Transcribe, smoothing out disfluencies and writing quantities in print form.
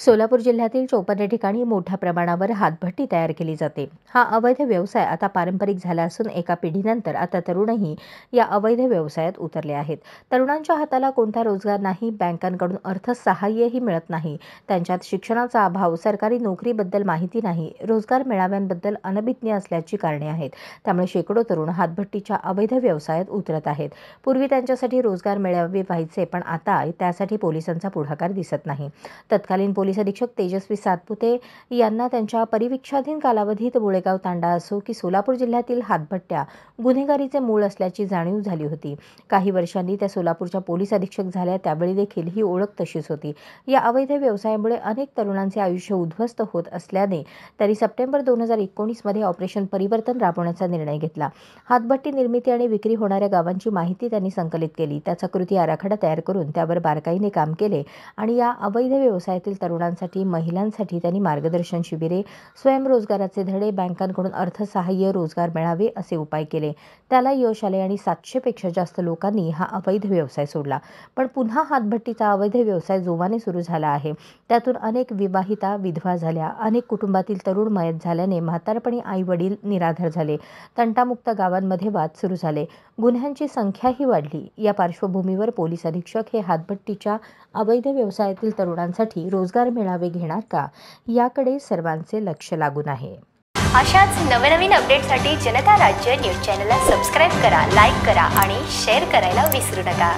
सोलापूर जिल्ह्यातील 54 ठिकाणी मोठ्या प्रमाणावर हातभट्टी तयार केली जाते। हा अवैध व्यवसाय आता पारंपरिक झाला असून एका पिढीनंतर आता तरुणही या अवैध व्यवसायात उतरले आहेत। तरुणांच्या हाताला कोणता रोजगार नाही, बँकांकडून अर्थसहाय्यही मिळत नाही, त्यांच्यात शिक्षणाचा अभाव, सरकारी नोकरीबद्दल माहिती नाही, रोजगार मेळाव्यांबद्दल अनभिज्ञ असल्याची कारणे आहेत। त्यामुळे शेकडो तरुण हातभट्टीच्या अवैध व्यवसायात उतरत आहेत। पूर्वी त्यांच्यासाठी रोजगार मेळावे व्हायचे, पण आता त्यासाठी पोलिसांचा पुढाकार दिसत नाही। तत्कालीन पोलीस अधीक्षक तेजस्वी सातपुते यांना त्यांच्या परिवीक्षाधीन कालावधीत बोळेगाव तांडा असो की सोलापूर जिल्ह्यातील हातभट्ट्या गुन्हेगारीचे मूळ असल्याची जाणीव झाली होती। काही वर्षांनी त्या सोलापूरच्या पोलीस अधीक्षक झाल्या, त्यावेळी देखील ही ओळख तशीच होती। या अवैध व्यवसायामुळे अनेक तरुणांचे आयुष्य उद्ध्वस्त होत असल्याने त्यांनी सप्टेंबर 2019 मध्ये ऑपरेशन परिवर्तन राबवण्याचा निर्णय घेतला। हातभट्टी निर्मिती आणि विक्री होणाऱ्या गावांची माहिती त्यांनी संकलित केली, त्याचा कृती आराखडा तयार करून त्यावर बारकाईने काम केले आणि या अवैध व्यवसायातील तरुणांसाठी, महिलांसाठी त्यांनी मार्गदर्शन शिबिरे, स्वयंरोजगाराचे धडे, बँकांकडून अर्थसहाय्य, रोजगार मेळावे असे उपाय केले। त्याला यश आले आणि 700 पेक्षा जास्त लोकांनी हा अवैध व्यवसाय सोडला। पण पुन्हा हातभट्टीचा अवैध व्यवसाय जोमाने सुरू झाला आहे। त्यातून अनेक विवाहिता विधवा झाल्या, अनेक कुटुंबातील तरुण मयत झाल्याने म्हातारपणी आई-वडील निराधार झाले, तंटामुक्त गावांमध्ये वाद सुरू झाले, गुन्ह्यांची संख्याही वाढली। या पार्श्वभूमीवर पोलीस अधीक्षक हे हातभट्टीच्या अवैध व्यवसायातील तरुणांसाठी रोजगार मेळावे घेणार का, याकडे सर्वांचे लक्ष लागून आहे। अशाच नवनवीन अपडेटसाठी जनता राज्य न्यूज चॅनलला सबस्क्राईब करा, लाईक करा आणि शेअर करायला विसरू नका।